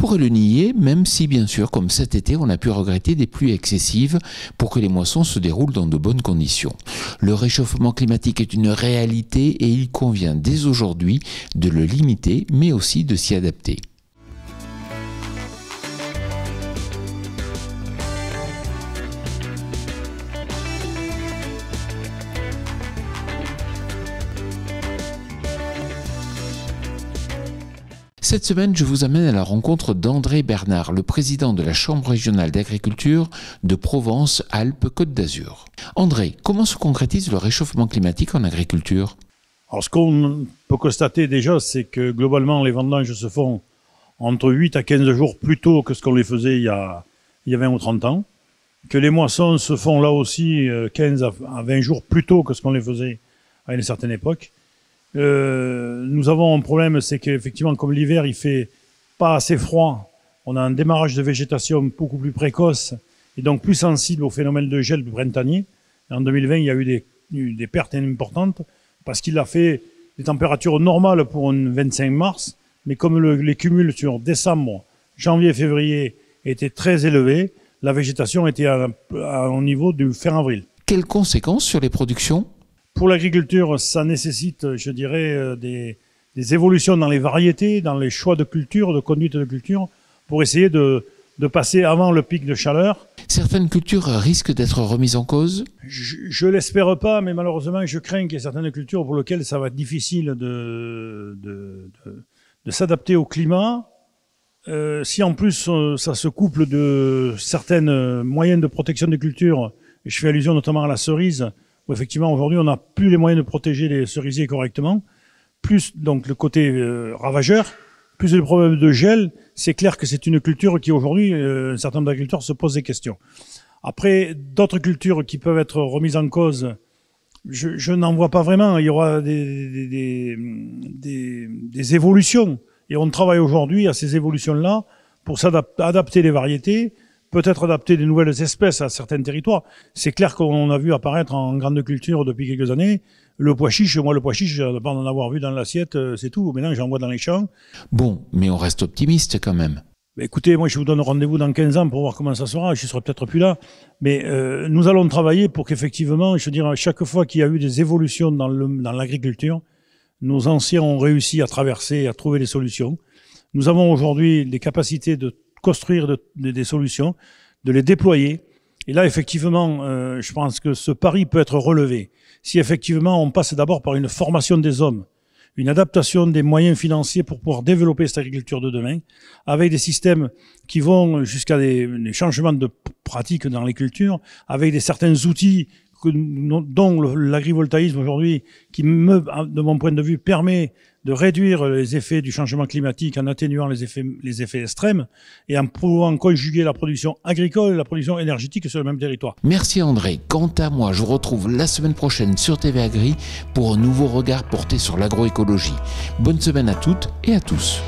pourrait le nier, même si bien sûr, comme cet été, on a pu regretter des pluies excessives pour que les moissons se déroulent dans de bonnes conditions. Le réchauffement climatique est une réalité et il convient dès aujourd'hui de le limiter, mais aussi de s'y adapter. Cette semaine, je vous amène à la rencontre d'André Bernard, le président de la Chambre régionale d'agriculture de Provence-Alpes-Côte d'Azur. André, comment se concrétise le réchauffement climatique en agriculture ? Alors, ce qu'on peut constater déjà, c'est que globalement, les vendanges se font entre 8 à 15 jours plus tôt que ce qu'on les faisait il y a 20 ou 30 ans. Que les moissons se font là aussi 15 à 20 jours plus tôt que ce qu'on les faisait à une certaine époque. Nous avons un problème, c'est qu'effectivement, comme l'hiver, il fait pas assez froid, on a un démarrage de végétation beaucoup plus précoce et donc plus sensible au phénomène de gel printanier. En 2020, il y a eu des pertes importantes parce qu'il a fait des températures normales pour un 25 mars, mais comme les cumuls sur décembre, janvier et février étaient très élevés, la végétation était au niveau du fin avril. Quelles conséquences sur les productions ? Pour l'agriculture, ça nécessite, je dirais, des évolutions dans les variétés, dans les choix de culture, de conduite de culture, pour essayer de passer avant le pic de chaleur. Certaines cultures risquent d'être remises en cause ? Je l'espère pas, mais malheureusement, je crains qu'il y ait certaines cultures pour lesquelles ça va être difficile de s'adapter au climat. Si en plus ça se couple de certaines moyens de protection des cultures, et je fais allusion notamment à la cerise, où effectivement aujourd'hui on n'a plus les moyens de protéger les cerisiers correctement, plus donc le côté ravageur, plus le problème de gel, c'est clair que c'est une culture qui aujourd'hui, un certain nombre d'agriculteurs se posent des questions. Après, d'autres cultures qui peuvent être remises en cause, je n'en vois pas vraiment. Il y aura des évolutions, et on travaille aujourd'hui à ces évolutions-là pour adapter les variétés, peut-être adapter des nouvelles espèces à certains territoires. C'est clair qu'on a vu apparaître en grande culture depuis quelques années le pois chiche. Moi, le pois chiche, je ne pas en avoir vu dans l'assiette, c'est tout. Maintenant, j'en vois dans les champs. Bon, mais on reste optimiste quand même. Écoutez, moi, je vous donne rendez-vous dans 15 ans pour voir comment ça sera. Je ne serai peut-être plus là. Mais nous allons travailler pour qu'effectivement, je veux dire, à chaque fois qu'il y a eu des évolutions dans l'agriculture, nos anciens ont réussi à traverser, à trouver des solutions. Nous avons aujourd'hui des capacités de construire des solutions, de les déployer. Et là, effectivement, je pense que ce pari peut être relevé. Si effectivement, on passe d'abord par une formation des hommes, une adaptation des moyens financiers pour pouvoir développer cette agriculture de demain, avec des systèmes qui vont jusqu'à des changements de pratiques dans les cultures, avec certains outils dont l'agrivoltaïsme aujourd'hui, qui de mon point de vue, permet de réduire les effets du changement climatique en atténuant les effets extrêmes et en pouvant conjuguer la production agricole et la production énergétique sur le même territoire. Merci André. Quant à moi, je vous retrouve la semaine prochaine sur TV Agri pour un nouveau regard porté sur l'agroécologie. Bonne semaine à toutes et à tous.